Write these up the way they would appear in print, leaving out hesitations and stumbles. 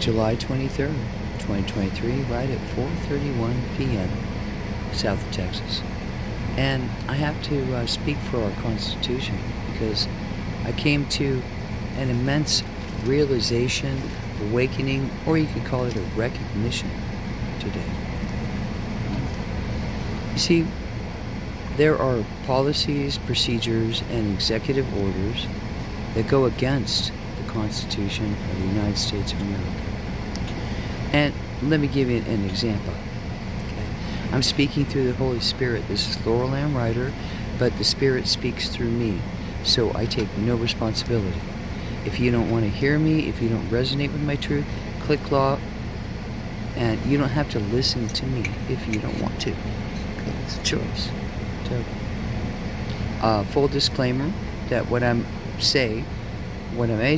July 23rd, 2023, right at 4:31 p.m. south of Texas. And I have to speak for our Constitution because I came to an immense realization, awakening, or you could call it a recognition today. You see, there are policies, procedures, and executive orders that go against the Constitution of the United States of America. And let me give you an example. Okay? I'm speaking through the Holy Spirit. This is Laurel Ann Ryder, but the Spirit speaks through me, so I take no responsibility. If you don't want to hear me, if you don't resonate with my truth, click law, and you don't have to listen to me if you don't want to. Okay? It's a choice. Full disclaimer that what I may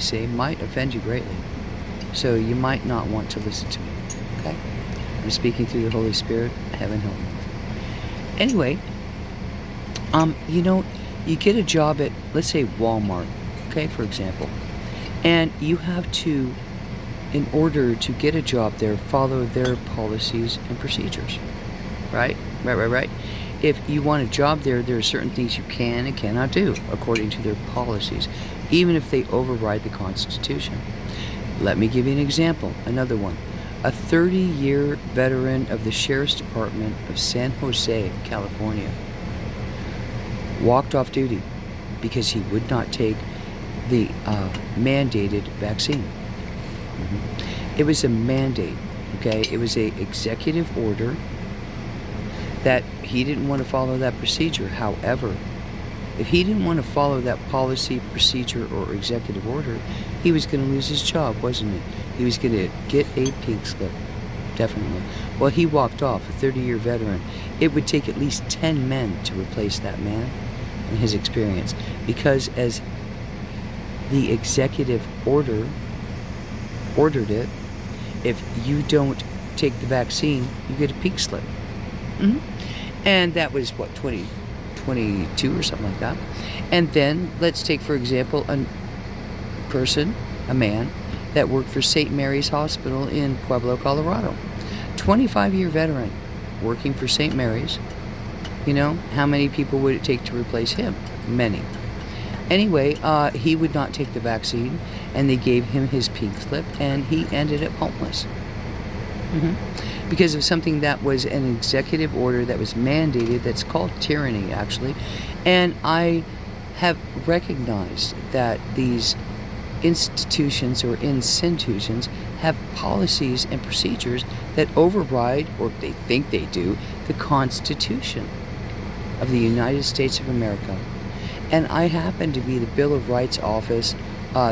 say might offend you greatly. So you might not want to listen to me. Okay? I'm speaking through the Holy Spirit. Heaven help me. Anyway, you get a job at, let's say, Walmart, okay, for example, and you have to, in order to get a job there, follow their policies and procedures. Right? Right. If you want a job there, there are certain things you can and cannot do according to their policies, even if they override the Constitution. Let me give you an example, another one. A 30-year veteran of the Sheriff's Department of San Jose, California, walked off duty because he would not take the mandated vaccine. It was a mandate, okay? It was an executive order that he didn't want to follow that procedure. However, if he didn't want to follow that policy, procedure, or executive order, he was going to lose his job, wasn't it? He was going to get a pink slip, definitely. Well, he walked off, a 30-year veteran. It would take at least 10 men to replace that man in his experience, because as the executive ordered it, if you don't take the vaccine, you get a pink slip. And that was, 2022 or something like that. And then, let's take, for example, a man, that worked for St. Mary's Hospital in Pueblo, Colorado. 25-year veteran working for St. Mary's. You know, how many people would it take to replace him? Many. Anyway, he would not take the vaccine, and they gave him his pink slip, and he ended up homeless. Because of something that was an executive order that was mandated, that's called tyranny, actually. And I have recognized that these institutions or institutions have policies and procedures that override, or they think they do, the Constitution of the United States of America. And I happen to be the Bill of Rights office,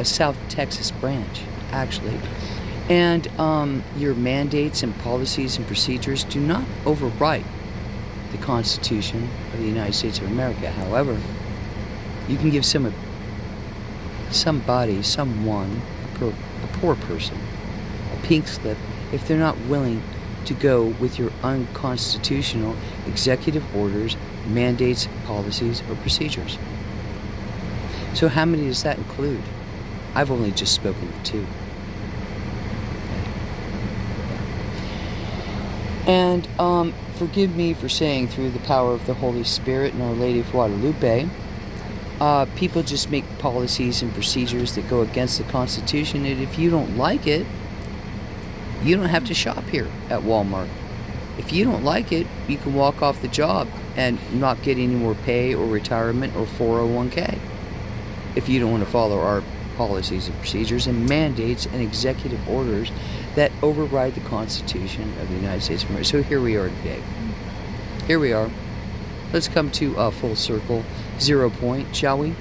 South Texas branch, actually. And your mandates and policies and procedures do not override the Constitution of the United States of America. However, you can give someone, a poor person, a pink slip if they're not willing to go with your unconstitutional executive orders, mandates, policies, or procedures. So how many does that include? I've only just spoken to 2. And forgive me for saying, through the power of the Holy Spirit and Our Lady of Guadalupe, people just make policies and procedures that go against the Constitution, and if you don't like it, you don't have to shop here at Walmart. If you don't like it, you can walk off the job and not get any more pay or retirement or 401k. If you don't want to follow our policies and procedures and mandates and executive orders that override the Constitution of the United States of America. So here we are today. Here we are. Let's come to a full circle, 0 point, shall we?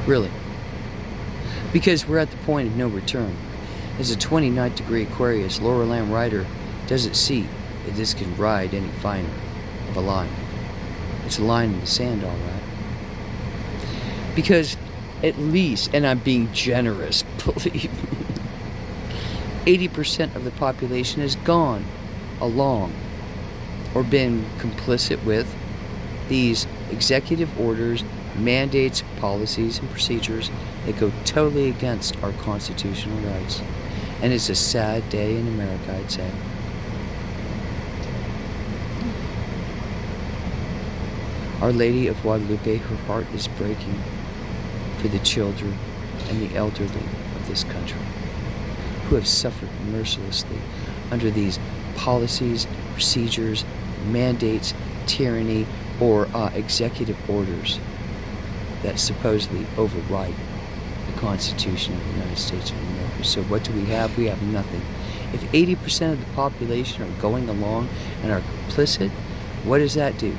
Really. Because we're at the point of no return. As a 29th degree Aquarius, Laurel Ann Ryder doesn't see that this can ride any finer of a line. It's a line in the sand, all right. Because at least, and I'm being generous, believe me, 80% of the population has gone along or been complicit with these executive orders, mandates, policies, and procedures that go totally against our constitutional rights. And it's a sad day in America, I'd say. Our Lady of Guadalupe, her heart is breaking for the children and the elderly of this country who have suffered mercilessly under these policies, procedures, mandates, tyranny, or executive orders that supposedly override the Constitution of the United States of America. So what do we have? We have nothing. If 80% of the population are going along and are complicit, what does that do?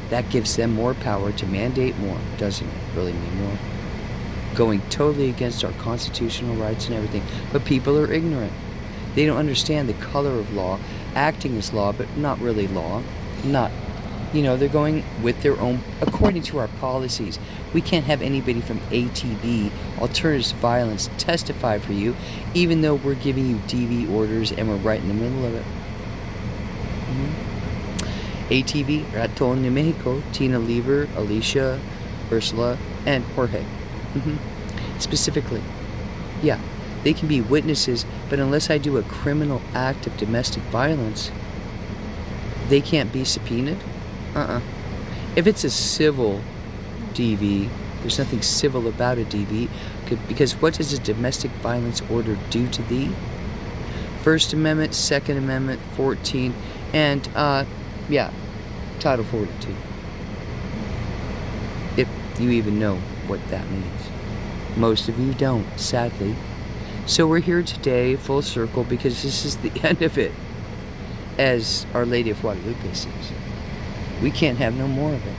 That gives them more power to mandate more, doesn't it? Really mean more. Going totally against our constitutional rights and everything. But people are ignorant. They don't understand the color of law, acting as law, but not really law. They're going with their own, according to our policies. We can't have anybody from ATV, Alternatives to Violence, testify for you, even though we're giving you DV orders and we're right in the middle of it. ATV, Raton de Mexico, Tina Lever, Alicia, Ursula, and Jorge. Specifically. Yeah, they can be witnesses, but unless I do a criminal act of domestic violence, they can't be subpoenaed? If it's a civil DV, there's nothing civil about a DV, because what does a domestic violence order do to thee? First Amendment, Second Amendment, 14th, and, Title 42. If you even know what that means. Most of you don't, sadly. So we're here today, full circle, because this is the end of it, as Our Lady of Guadalupe says. We can't have no more of it.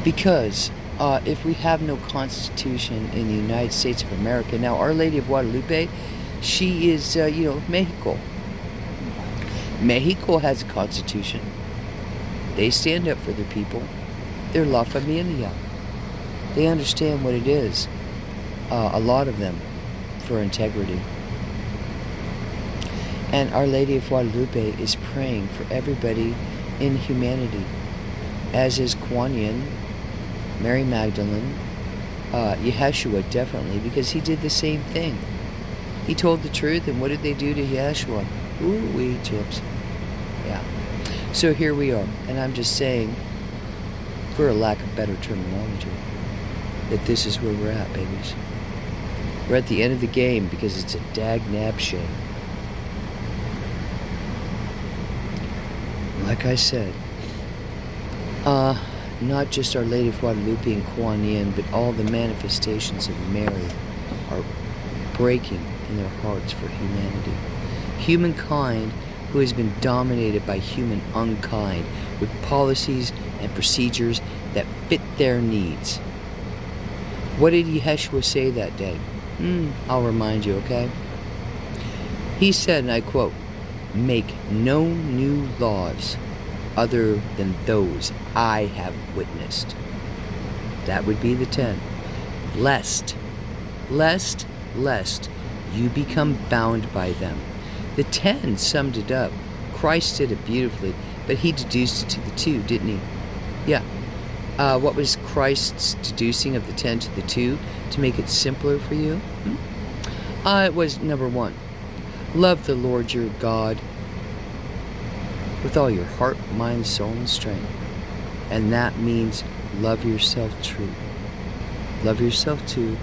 Because if we have no Constitution in the United States of America, now Our Lady of Guadalupe, she is, Mexico. Mexico has a Constitution. They stand up for their people. They're La Familia. They understand what it is, a lot of them, for integrity. And Our Lady of Guadalupe is praying for everybody in humanity, as is Kuan Yin, Mary Magdalene, Yeshua definitely, because he did the same thing. He told the truth, and what did they do to Yeshua? Ooh-wee chips. Yeah. So here we are, and I'm just saying, for a lack of better terminology, that this is where we're at, babies. We're at the end of the game because it's a dag-nab shame. Like I said, not just Our Lady of Guadalupe and Kuan Yin, but all the manifestations of Mary are breaking in their hearts for humanity. Humankind who has been dominated by human unkind with policies and procedures that fit their needs. What did Yeshua say that day? I'll remind you, okay? He said, and I quote, "Make no new laws other than those I have witnessed." That would be the 10. Lest you become bound by them. The 10 summed it up. Christ did it beautifully, but he deduced it to the 2, didn't he? Yeah. What was Christ's deducing of the 10 to the 2 to make it simpler for you? It was number 1. Love the Lord your God with all your heart, mind, soul, and strength. And that means love yourself true. Love yourself too.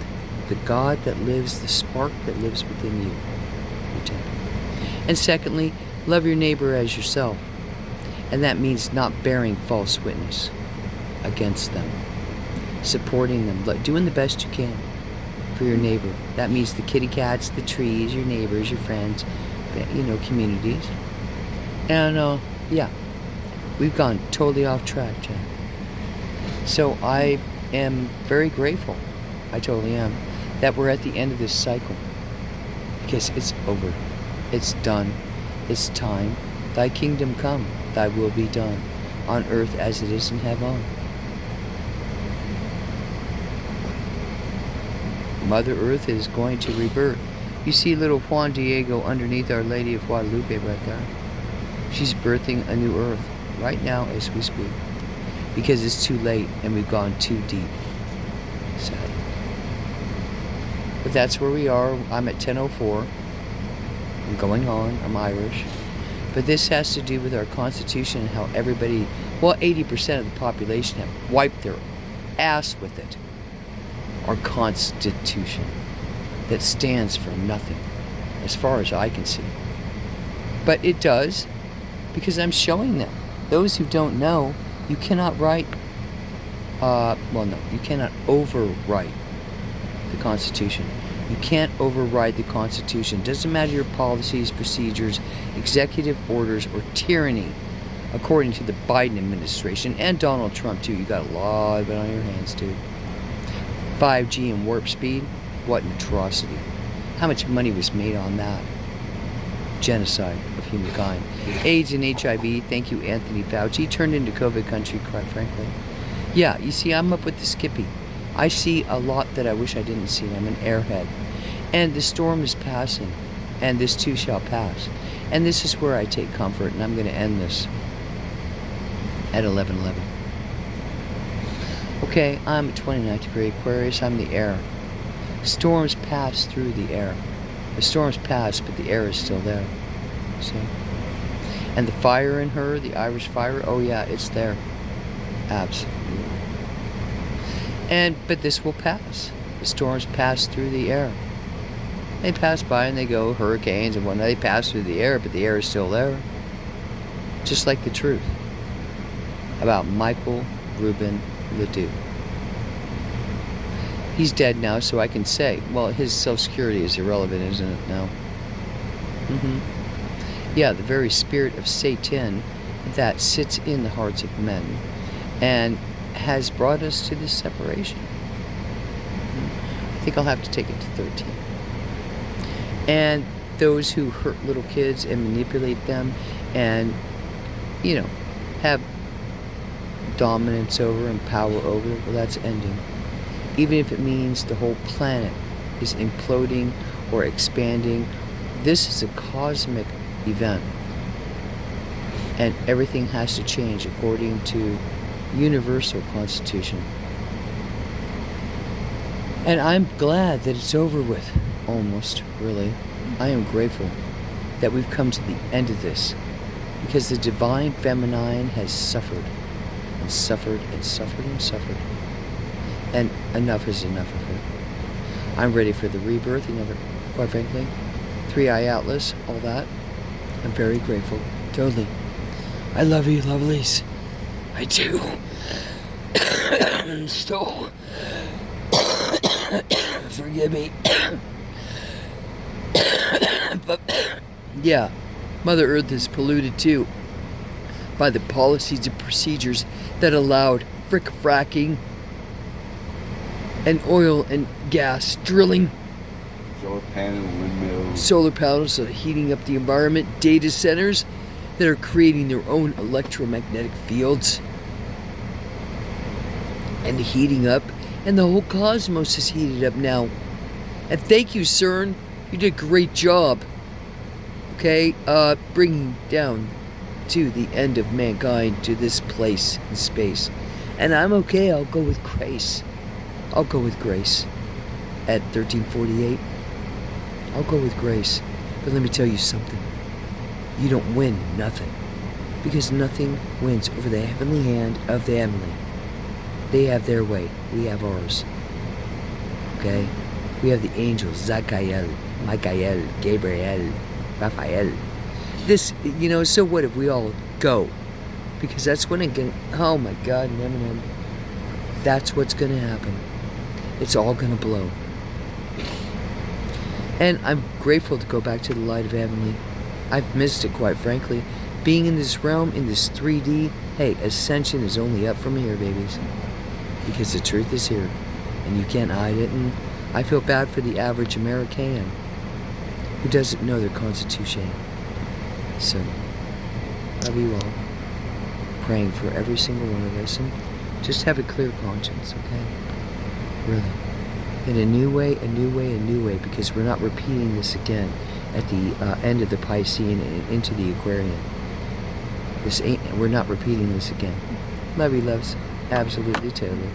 The God that lives, the spark that lives within you. And secondly, love your neighbor as yourself. And that means not bearing false witness against them. Supporting them, doing the best you can for your neighbor. That means the kitty cats, the trees, your neighbors, your friends, communities. And, we've gone totally off track, Jack. So I am very grateful, I totally am, that we're at the end of this cycle. Because it's over. It's done. It's time. Thy kingdom come. Thy will be done. On earth as it is in heaven. Mother Earth is going to rebirth. You see little Juan Diego underneath Our Lady of Guadalupe right there. She's birthing a new earth right now as we speak. because it's too late and we've gone too deep. Sad. But that's where we are. I'm at 10:04. I'm going on. I'm Irish. But this has to do with our Constitution and how everybody, well, 80% of the population have wiped their ass with it. Our Constitution that stands for nothing, as far as I can see. But it does, because I'm showing them. Those who don't know, you cannot write, you cannot overwrite the Constitution. You can't override the Constitution. Doesn't matter your policies, procedures, executive orders, or tyranny, according to the Biden administration and Donald Trump too. You got a lot of it on your hands, dude. 5G and warp speed, what an atrocity. How much money was made on that? Genocide of humankind. AIDS and HIV, thank you, Anthony Fauci. Turned into COVID country, quite frankly. Yeah, you see, I'm up with the Skippy. I see a lot that I wish I didn't see. I'm an airhead. And the storm is passing, and this too shall pass. And this is where I take comfort, and I'm going to end this at 11:11. Okay, I'm at 29th degree Aquarius. I'm the air. Storms pass through the air. The storms pass, but the air is still there. See? And the fire in her, the Irish fire, oh yeah, it's there. Absolutely. But this will pass. The storms pass through the air. They pass by and they go, hurricanes and whatnot. They pass through the air, but the air is still there. Just like the truth about Michael Rubin Ledoux. He's dead now, so I can say, well, his Social Security is irrelevant, isn't it, now? Yeah, the very spirit of Satan that sits in the hearts of men and has brought us to this separation. I think I'll have to take it to 13. And those who hurt little kids and manipulate them and, have dominance over and power over, well, that's ending. Even if it means the whole planet is imploding or expanding, this is a cosmic event. And everything has to change according to universal constitution. And I'm glad that it's over with. Almost, really. I am grateful that we've come to the end of this, because the divine feminine has suffered and suffered and suffered and suffered, and enough is enough of her. I'm ready for the rebirth, quite frankly. 3-Eye Atlas, all that. I'm very grateful. Totally. I love you, lovelies. I do. So, forgive me. But, yeah, Mother Earth is polluted too by the policies and procedures that allowed fracking and oil and gas drilling. Solar panels are heating up the environment. Data centers that are creating their own electromagnetic fields and heating up. And the whole cosmos is heated up now. And thank you, CERN. You did a great job. Okay, bringing down to the end of mankind to this place in space. And I'm okay. I'll go with grace. I'll go with grace. At 1348, I'll go with grace. But let me tell you something. You don't win nothing. Because nothing wins over the heavenly hand of the heavenly. They have their way. We have ours. Okay? We have the angels, Zachariel, Michael, Gabriel, Raphael. This, so what if we all go? Because that's when it can, oh my God, Eminem. That's what's going to happen. It's all going to blow. And I'm grateful to go back to the light of heavenly. I've missed it, quite frankly. Being in this realm, in this 3D, hey, ascension is only up from here, babies. Because the truth is here. And you can't hide it. And I feel bad for the average American who doesn't know their constitution. So, love you all. Praying for every single one of us. And just have a clear conscience, okay? Really. In a new way, a new way, a new way. Because we're not repeating this again at the end of the Piscean and into the Aquarian. We're not repeating this again. Love you loves. Absolutely, totally.